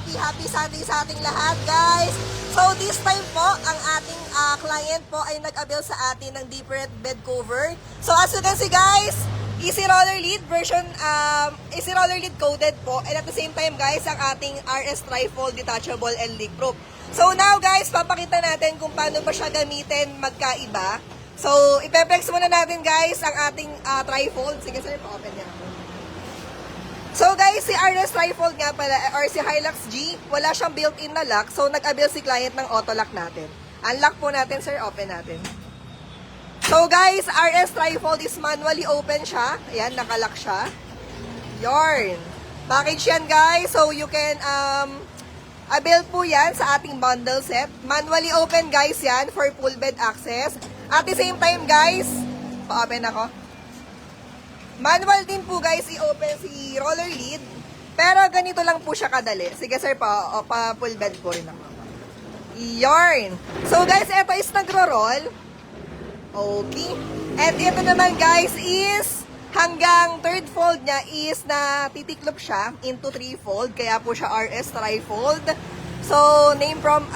happy Sunday sa ating lahat, guys. So this time po, ang ating client po ay nag-avail sa atin ng different bed cover. So as you can see, guys, easy roller lid version, easy roller lid coated po. And at the same time, guys, ang ating RS Trifold detachable and leak proof. So now, guys, papakita natin kung paano ba siya gamitin magkaiba. So ipe-flex muna natin, guys, ang ating Trifold. Sige, sir, pa-open niya. So guys, si RS Trifold nga pala, or si Hilux G, wala siyang built-in na lock. So nag-avail si client ng auto lock natin. Unlock po natin, sir. Open natin. So guys, RS Trifold is manually open siya. Ayan, nakalock siya. Yarn. Package yan, guys. So you can avail po yan sa ating bundle set. Manually open, guys, yan for full bed access. At the same time, guys, pa-open ako. Manual din po, guys, i-open si roller lid. Pero ganito lang po siya kadali. Sige, sir, pa full bed po rin ako. Yarn. So guys, ito is nagro-roll. Okay. And ito naman, guys, is hanggang third fold niya is na titiklop siya into 3 fold. Kaya po siya RS Trifold. So, name from,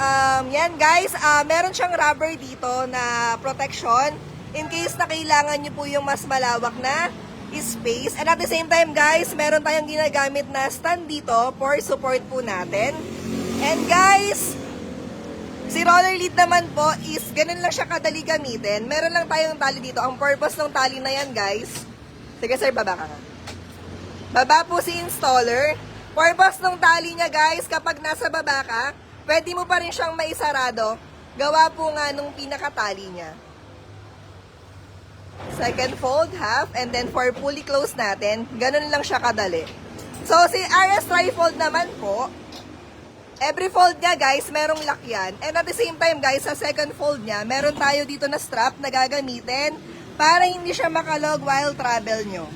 yan, guys, meron siyang rubber dito na protection in case na kailangan nyo po yung mas malawak na space. And at the same time, guys, meron tayong ginagamit na stand dito for support po natin. And guys, si roller lid naman po is ganun lang siya kadali gamitin. Meron lang tayong tali dito. Ang purpose ng tali na yan, guys. Sige, sir, baba ka nga. Baba po si installer. Purpose ng tali niya, guys, kapag nasa baba ka, pwede mo pa rin siyang maisarado. Gawa po nga nung pinakatali niya. Second fold, half, and then for fully close natin, ganun lang siya kadali. So, si RS Trifold naman po, every fold niya, guys, merong lock yan. And at the same time, guys, sa second fold niya, meron tayo dito na strap na gagamitin para hindi siya makalog while travel nyo.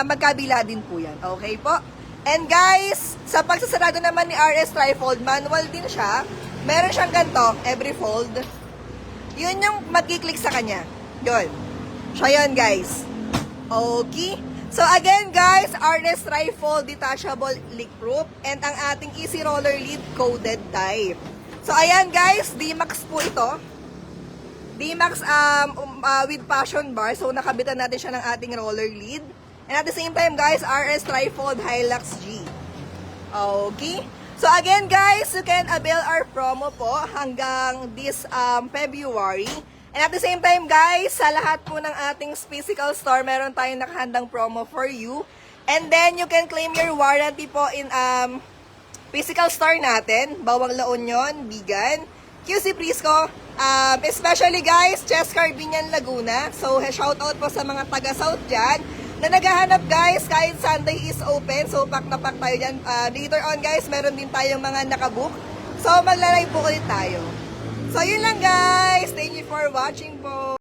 Magkabila din po yan. Okay po? And guys, sa pagsasarado naman ni RS Trifold, manual din siya. Meron siyang ganito, every fold. Yun yung magkiklik sa kanya. Yun. Siya yun, guys. Okay. So, again, guys, RS Trifold detachable leak proof and ang ating easy roller lid coated type. So, ayan, guys, D-Max po ito. D-Max with passion bar. So, nakabitan natin siya ng ating roller lid. And at the same time, guys, RS Trifold Hilux G. Okay. So, again, guys, you can avail our promo po hanggang this February. And at the same time, guys, sa lahat po ng ating physical store, meron tayong nakahandang promo for you. And then, you can claim your warranty po in physical store natin. Bawang La Union, Bigan, QC Prisco, especially, guys, Chess Carabinian Laguna. So, shout out po sa mga taga-South dyan na naghahanap, guys, kahit Sunday is open. So, pack na pack tayo dyan. Later on, guys, meron din tayong mga nakabook. So, maglalay po ulit tayo. So, yun lang, guys. Thank you for watching po.